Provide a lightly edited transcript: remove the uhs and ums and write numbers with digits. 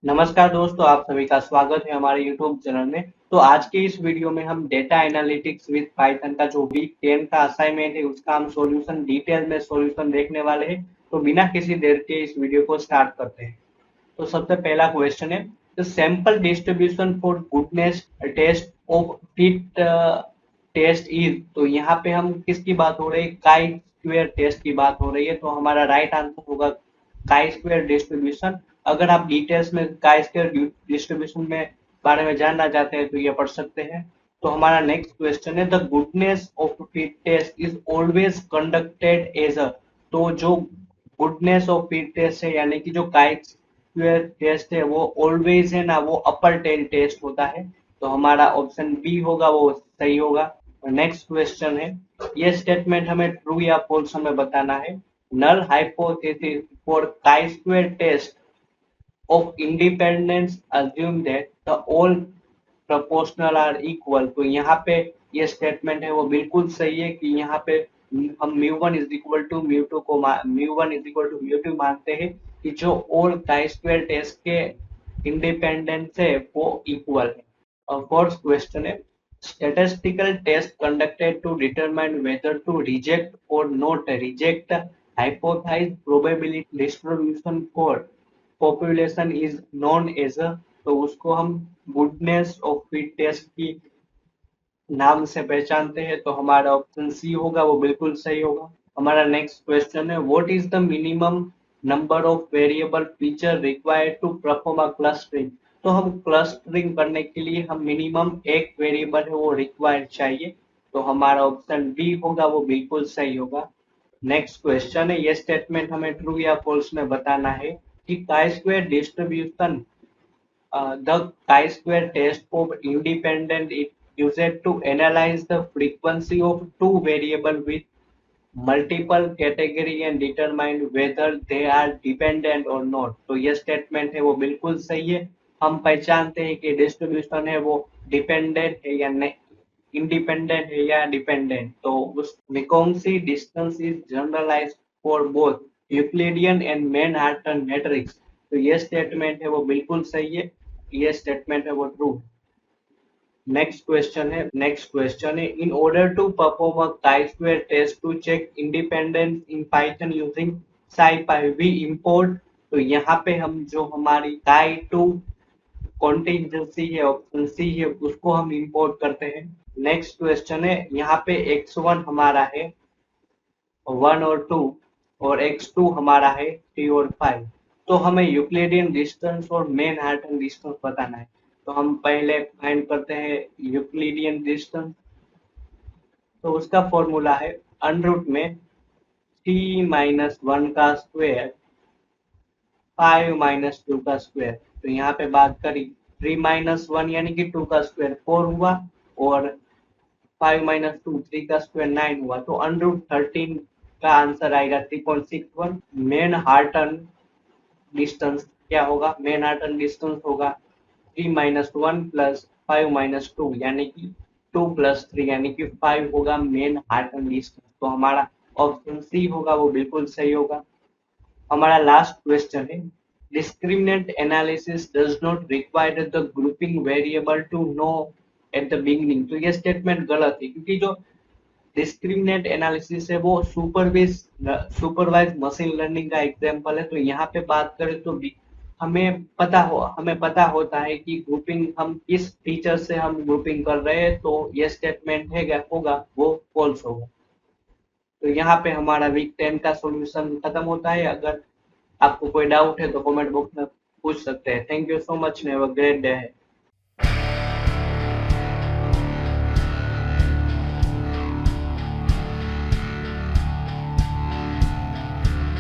नमस्कार दोस्तों, आप सभी का स्वागत है हमारे YouTube चैनल में। तो आज के इस वीडियो में हम डेटा एनालिटिक्स विद पाइथन का जो वीक 10 का असाइनमेंट है उसका हम सॉल्यूशन डिटेल में सॉल्यूशन देखने वाले हैं। तो बिना किसी देर के इस वीडियो को स्टार्ट करते हैं। तो सबसे पहला क्वेश्चन है, the sample distribution for goodness test of fit test is. तो यहाँ पे हम किसकी बात हो रही है? काई स्क्वायर टेस्ट की बात हो रही है। तो हमारा राइट आंसर होगा काई स्क्वायर डिस्ट्रीब्यूशन। अगर आप डिटेल्स में काई स्क्वायर डिस्ट्रीब्यूशन में बारे में जानना चाहते हैं तो ये पढ़ सकते हैं। तो हमारा नेक्स्ट क्वेश्चन है, the goodness of fit test is always conducted as a. तो जो गुडनेस ऑफ फिट टेस्ट है यानी कि जो काई स्क्वायर टेस्ट है वो ऑलवेज है ना, वो अपर टेल टेस्ट होता है। तो हमारा ऑप्शन बी होगा वो सही होगा। नेक्स्ट क्वेश्चन है, ये स्टेटमेंट हमें ट्रू या फॉल्स हमें बताना है। Null hypothesis for chi square test of independence assume that the all proportional are equal। तो यहाँ पे ये स्टेटमेंट है वो बिल्कुल सही है कि यहाँ पे हम mu one is equal to mu two को mu one is equal to mu two मानते हैं कि जो ऑल काई स्क्वायर टेस्ट के इंडिपेंडेंस है वो इक्वल है। और फोर्थ क्वेश्चन है, statistical test conducted to determine whether to reject or not reject hypothesized probability distribution for population is known as a। तो उसको हम गुडनेस ऑफ फिट टेस्ट की नाम से पहचानते हैं। तो हमारा ऑप्शन सी होगा वो बिल्कुल सही होगा। हमारा नेक्स्ट क्वेश्चन है, what is the minimum number of variable feature required to perform a clustering. तो हम क्लस्टरिंग करने के लिए हम मिनिमम एक वेरिएबल है वो रिक्वायर्ड चाहिए। तो हमारा ऑप्शन बी होगा वो बिल्कुल सही होगा। नेक्स्ट क्वेश्चन है, ये स्टेटमेंट हमें ट्रू या फॉल्स में बताना है कि chi square distribution the chi-square test of independent is used to analyze the frequency of two variables with multiple category and determine whether they are dependent or not। तो ये statement है वो बिल्कुल सही है। हम पहचानते हैं कि डिस्ट्रीब्यूशन है वो डिपेंडेंट है या नहीं, इंडिपेंडेंट है या डिपेंडेंट। तो उस Vicomte distance is generalized for both Euclidean and Manhattan matrix. तो ये स्टेटमेंट है वो बिल्कुल सही है। ये स्टेटमेंट है वो ट्रू। नेक्स्ट क्वेश्चन है, in order to perform a chi square test to check independence in Python using scipy we import. तो यहाँ पे हम जो हमारी chi टू कॉन्टिजेंसी है ऑप्शन सी है उसको हम इंपोर्ट करते हैं। नेक्स्ट क्वेश्चन है, यहाँ पे x1 हमारा है 1 और 2 और x2 हमारा है 3 और 5। तो हमें यूक्लिडियन डिस्टेंस और मैनहट्टन डिस्टेंस बताना है। तो हम पहले फाइंड करते हैं यूक्लिडियन डिस्टेंस। तो उसका फॉर्मूला है अंडर रूट में 3 - 1 का स्क्वायर 5 - 2 का स्क्वायर। तो यहाँ पे बात करी 3 - 1 यानी कि 2 का स्क्वायर 4 हुआ और 5 - 2 3 का स्क्वायर 9 हुआ। तो अंडर रूट 13 का आंसर आएगा 3.61। मेन हार्टन डिस्टेंस क्या होगा? मेन हार्टन डिस्टेंस होगा 3 - 1 प्लस 5 - 2 यानी कि 2 प्लस 3 यानी कि 5 होगा मेन हार्टन डिस्टेंस। तो हमारा ऑप्शन सी होगा वो बिल्कुल सही होगा। हमारा लास्ट क्वेश्चन है, discriminant analysis does not require the grouping variable to know at the beginning. तो ये स्टेटमेंट गलत है क्योंकि जो डिस्क्रिमिनेंट एनालिसिस है वो सुपरवाइज मशीन लर्निंग का एग्जांपल है। तो यहाँ पे बात करें तो हमें पता होता है कि ग्रुपिंग हम किस फीचर से हम ग्रुपिंग कर रहे हैं। तो ये स्टेटमेंट है क्या होगा वो फॉल्स होगा। तो यहाँ पे हमारा वीक 10 का सॉल्यूशन खत्म होता है। अगर आपको कोई डाउट है तो कमेंट बॉक्स में पूछ सकते हैं। Thank you so much, have a great day.